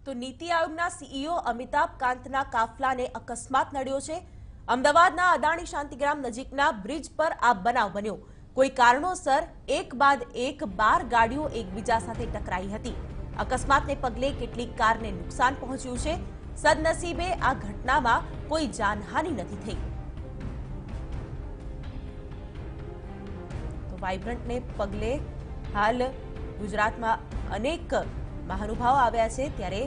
તો નીતિ આયોગના સીઈઓ અમિતાભ કાંતના કાફલાને અકસ્માત નડ્યો છે। અમદાવાદના અદાણી શાંતિગ્રામ નજીકના બ્રિજ પર આ બનાવ બન્યો। કોઈ કારણોસર એક બાદ એક 12 ગાડીઓ એકબીજા સાથે ટકરાઈ હતી। અકસ્માતને પગલે કેટલીક કારને નુકસાન પહોંચ્યું છે। સદનસીબે આ ઘટનામાં કોઈ જાનહાનિ નથી થઈ। તો વાઇબ્રન્ટને પગલે હાલ ગુજરાતમાં અનેક મહાનુભાવો આવ્યા છે, ત્યારે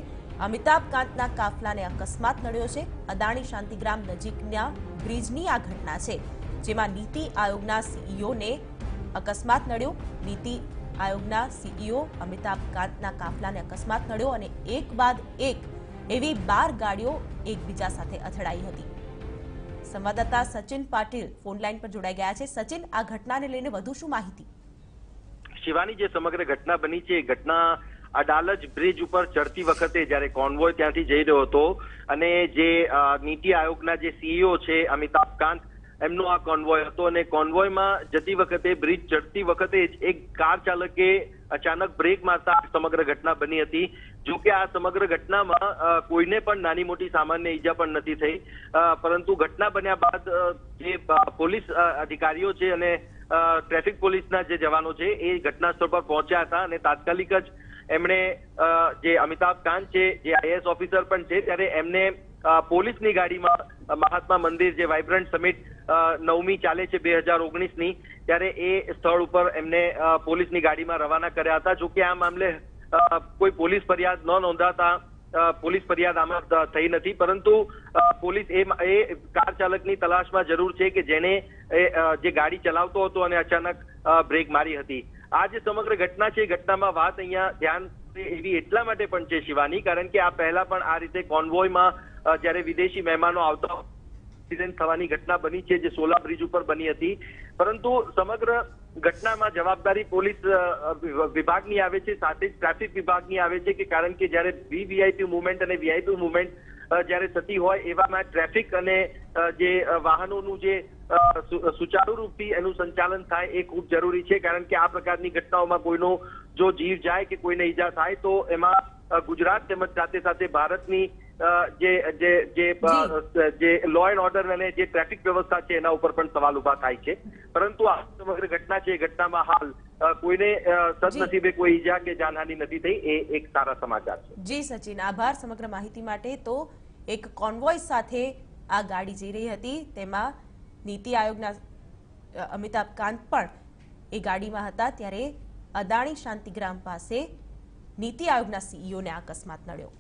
અમિતાભ કાંતના કાફલાને અકસ્માત નડ્યો છે। અદાણી શાંતિગ્રામ નજીકના બ્રિજની આ ઘટના છે, જેમાં નીતિ આયોગના સીઈઓને અકસ્માત નડ્યો। નીતિ આયોગના સીઈઓ અમિતાભ કાંતના કાફલાને અકસ્માત નડ્યો અને એક બાદ એક એવી 12 ગાડીઓ એકબીજા સાથે અથડાઈ હતી। સંવાદદાતા સચિન પાટીલ ફોનલાઈન પર જોડાઈ ગયા છે। સચિન, આ ઘટનાને લઈને વધુ શું માહિતી? શિવાની, જે સમગ્ર ઘટના બની છે, ઘટના અડાલજ બ્રિજ ઉપર ચડતી વખતે જ્યારે કોન્વોય ત્યાંથી જઈ રહ્યો હતો અને જે નીતિ આયોગના જે સીઈઓ છે અમિતાભ કાંત, એમનો આ કોન્વોય હતો અને કોન્વોયમાં જતી વખતે બ્રિજ ચડતી વખતે જ એક કાર ચાલકે અચાનક બ્રેક મારતા સમગ્ર ઘટના બની હતી। જો કે આ સમગ્ર ઘટનામાં કોઈને પણ નાની મોટી સામાન્ય ઈજા પણ નથી થઈ, પરંતુ ઘટના બન્યા બાદ જે પોલીસ અધિકારીઓ છે અને ટ્રાફિક પોલીસના જે જવાનો છે એ ઘટના સ્થળ પર પહોંચ્યા હતા અને તાત્કાલિક જ એમણે જે અમિતાભ કાંત છે, જે આઈએએસ ઓફિસર પણ છે, ત્યારે એમને પોલીસની ગાડીમાં મહાત્મા મંદિર જે વાઇબ્રન્ટ સમિટ 9મી ચાલે છે 2019ની, ત્યારે એ સ્થળ ઉપર એમને પોલીસની ગાડીમાં રવાના કર્યા હતા। જો કે આ મામલે કોઈ પોલીસ ફરિયાદ ન નોંધાતા પોલીસ ફરિયાદ આમાં થઈ નથી, પરંતુ પોલીસ એ કાર ચાલકની તલાશમાં જરૂર છે કે જેને જે ગાડી ચલાવતો હતો અને અચાનક બ્રેક મારી હતી। આ જે સમગ્ર ઘટના છે, ઘટનામાં વાત અહીંયા ધ્યાન એવી એટલા માટે પણ છે શિવાની, કારણ કે આ પહેલા પણ આ રીતે કોન્વોયમાં જ્યારે વિદેશી મહેમાનો આવતા એક્સિડન્ટ થવાની ઘટના બની છે, જે સોલા બ્રિજ ઉપર બની હતી, પરંતુ સમગ્ર ઘટનામાં જવાબદારી પોલીસ વિભાગની આવે છે, સાથે જ ટ્રાફિક વિભાગની આવે છે, કે કારણ કે જ્યારે વીવીઆઈપી મુવમેન્ટ અને વીઆઈપી મુવમેન્ટ જ્યારે થતી હોય એવામાં ટ્રાફિક અને જે વાહનોનું જે સુચારુ રૂપથી એનું સંચાલન થાય એ ખૂબ જરૂરી છે, કારણ કે આ પ્રકારની ઘટનાઓમાં કોઈનો જો જીવ જાય કે કોઈને ઈજા થાય તો એમાં ગુજરાત તેમજ સાથે સાથે ભારતની જે લો એન્ડ ઓર્ડર અને જે ટ્રાફિક વ્યવસ્થા છે એના ઉપર પણ સવાલ ઉભા થાય છે। પરંતુ આ સમગ્ર ઘટના છે, ઘટનામાં હાલ કોઈને સદનસીબે કોઈ ઈજા કે જાનહાનિ નથી થઈ, એ એક સારા સમાચાર છે। જી સચિન, આભાર સમગ્ર માહિતી માટે। તો એક કોન્વોય સાથે આ ગાડી જઈ રહી હતી, તેમાં નીતિ આયોગના અમિતાભ કાંત પણ એ ગાડીમાં હતા, ત્યારે અદાણી શાંતિગ્રામ પાસે નીતિ આયોગના સીઈઓને અકસ્માત નડ્યો।